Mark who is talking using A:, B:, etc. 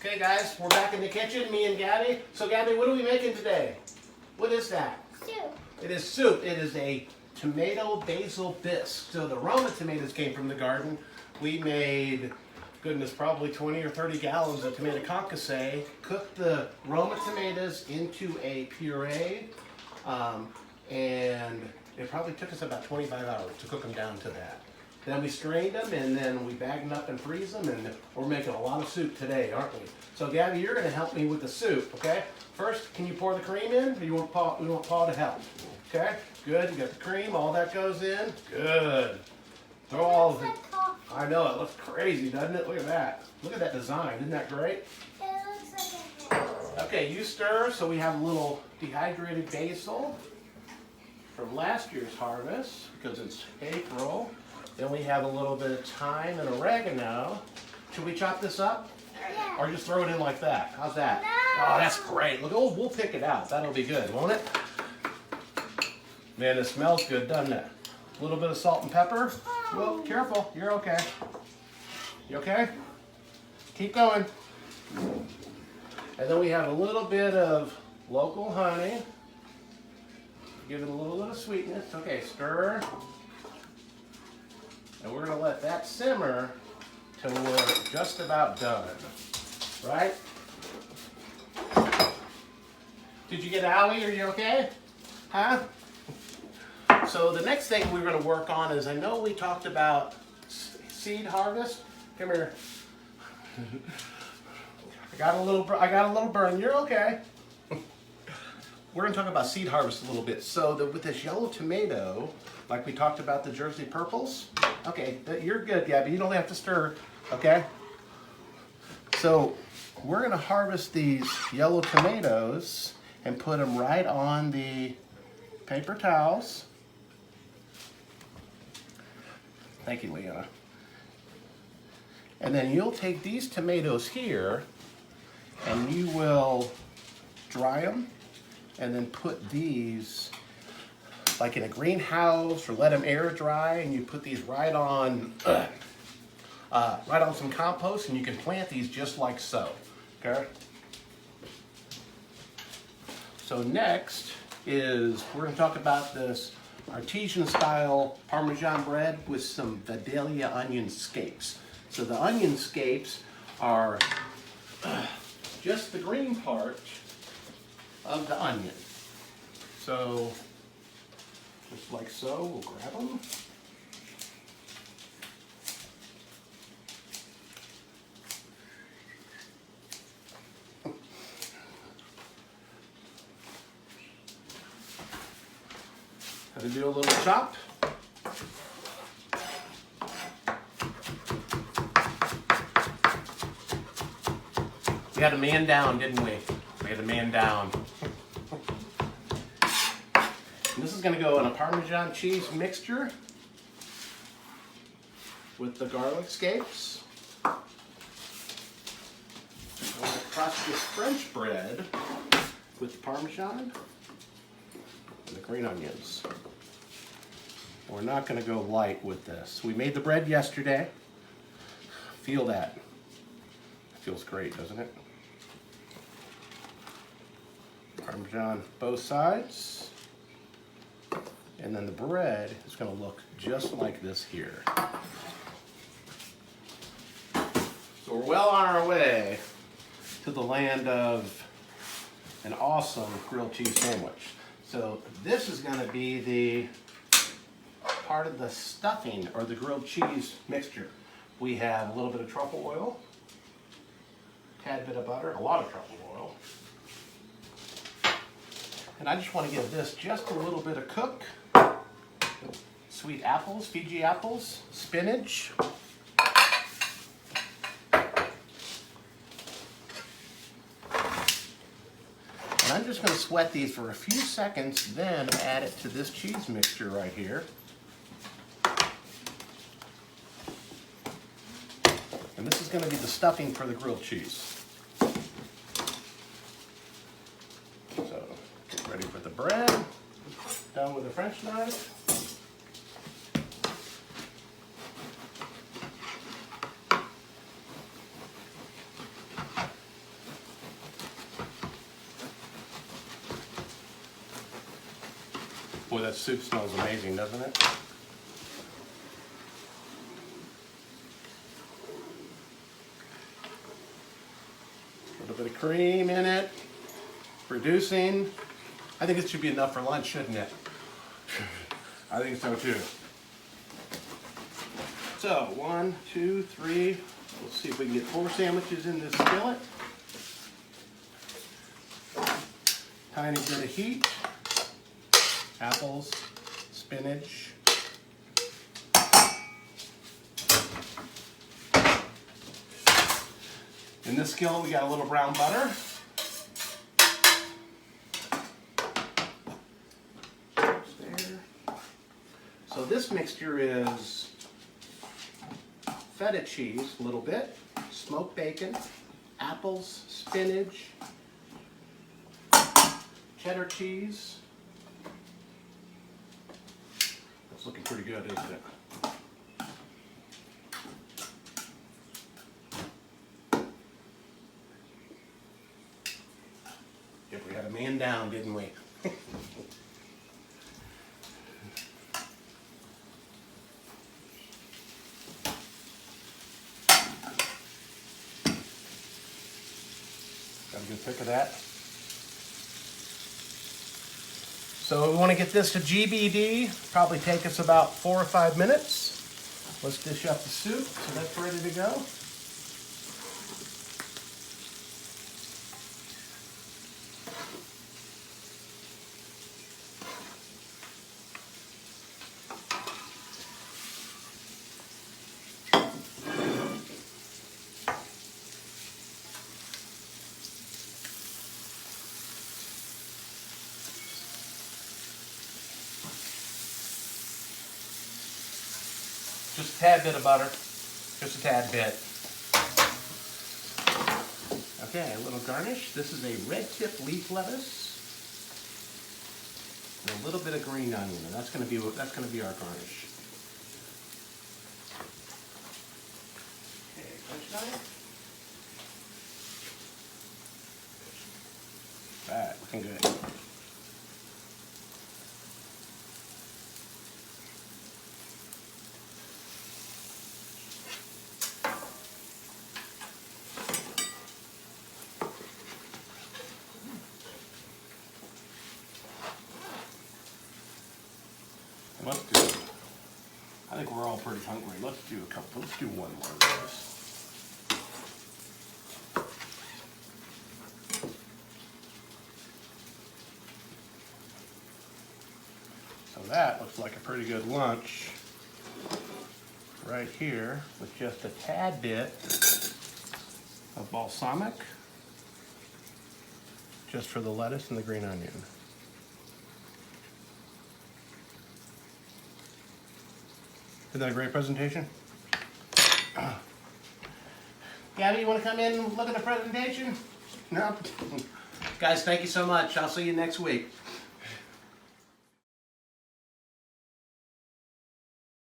A: Okay guys, we're back in the kitchen, me and Gabby. So Gabby, what are we making today? What is that?
B: Soup.
A: It is soup. It is a tomato basil bisque. So the Roma tomatoes came from the garden. We made, goodness, probably 20 or 30 gallons of tomato concasse. Cooked the Roma tomatoes into a puree. And it probably took us about 25 hours to cook them down to that. Then we strained them, and then we bagged them up and freeze them, and we're making a lot of soup today, aren't we? So Gabby, you're gonna help me with the soup, okay? First, can you pour the cream in, or you want Paul to help? Okay, good, you got the cream, all that goes in, good. Throw all of it. I know, it looks crazy, doesn't it? Look at that. Look at that design, isn't that great?
B: It looks like a head.
A: Okay, you stir, so we have a little dehydrated basil from last year's harvest, because it's April. Then we have a little bit of thyme and oregano. Should we chop this up?
B: Yeah.
A: Or just throw it in like that? How's that?
B: No.
A: Oh, that's great. Look, oh, we'll pick it out. That'll be good, won't it? Man, it smells good, doesn't it? A little bit of salt and pepper. Well, careful. You're okay. You okay? Keep going. And then we have a little bit of local honey. Give it a little bit of sweetness. Okay, stir. And we're going to let that simmer till we're just about done, right? Did you get Allie? Are you okay? Huh? So the next thing we're going to work on is, I know we talked about seed harvest. Come here. I got a little burn. You're okay. We're going to talk about seed harvest a little bit. So with this yellow tomato, like we talked about the Jersey purples. Okay, you're good, Gabby. You don't have to stir, okay? So we're going to harvest these yellow tomatoes and put them right on the paper towels. Thank you, Leanna. And then you'll take these tomatoes here and you will dry them and then put these like in a greenhouse, or let them air dry, and you put these right on some compost, and you can plant these just like so. Okay. So next is we're going to talk about this artisan style Parmesan bread with some Vidalia onion scapes. So the onion scapes are just the green part of the onion. So just like so, we'll grab them. Have to do a little chop. We had a man down, didn't we? We had a man down. And this is going to go in a Parmesan cheese mixture with the garlic scapes. I'm going to crust this French bread with the Parmesan and the green onions. We're not going to go light with this. We made the bread yesterday. Feel that. It feels great, doesn't it? Parmesan both sides. And then the bread is going to look just like this here. So we're well on our way to the land of an awesome grilled cheese sandwich. So this is going to be the part of the stuffing or the grilled cheese mixture. We have a little bit of truffle oil, a tad bit of butter, a lot of truffle oil. And I just want to give this just a little bit of cook. Sweet apples, Fiji apples, spinach. And I'm just going to sweat these for a few seconds, then add it to this cheese mixture right here. And this is going to be the stuffing for the grilled cheese. So, get ready for the bread. Down with a French knife. Boy, that soup smells amazing, doesn't it? A little bit of cream in it. Reducing. I think it should be enough for lunch, shouldn't it? I think so too. So, 1, 2, 3. Let's see if we can get 4 sandwiches in this skillet. Tiny bit of heat. Apples, spinach. In this skillet, we got a little brown butter. There. So this mixture is feta cheese, a little bit, smoked bacon, apples, spinach, cheddar cheese. That's looking pretty good, isn't it? Yep, we had a man down, didn't we? Got a good pick of that. So we want to get this to GBD. Probably take us about 4 or 5 minutes. Let's dish up the soup so that's ready to go. Just a tad bit of butter, just a tad bit. Okay, a little garnish. This is a red tip leaf lettuce and a little bit of green onion, and that's going to be our garnish. Okay, punch knife. All right, looking good. Let's do it. I think we're all pretty hungry. Let's do a couple. Let's do one more of those. So that looks like a pretty good lunch right here with just a tad bit of balsamic just for the lettuce and the green onion. Isn't that a great presentation? Gabby, you want to come in and look at the presentation? No? Guys, thank you so much. I'll see you next week.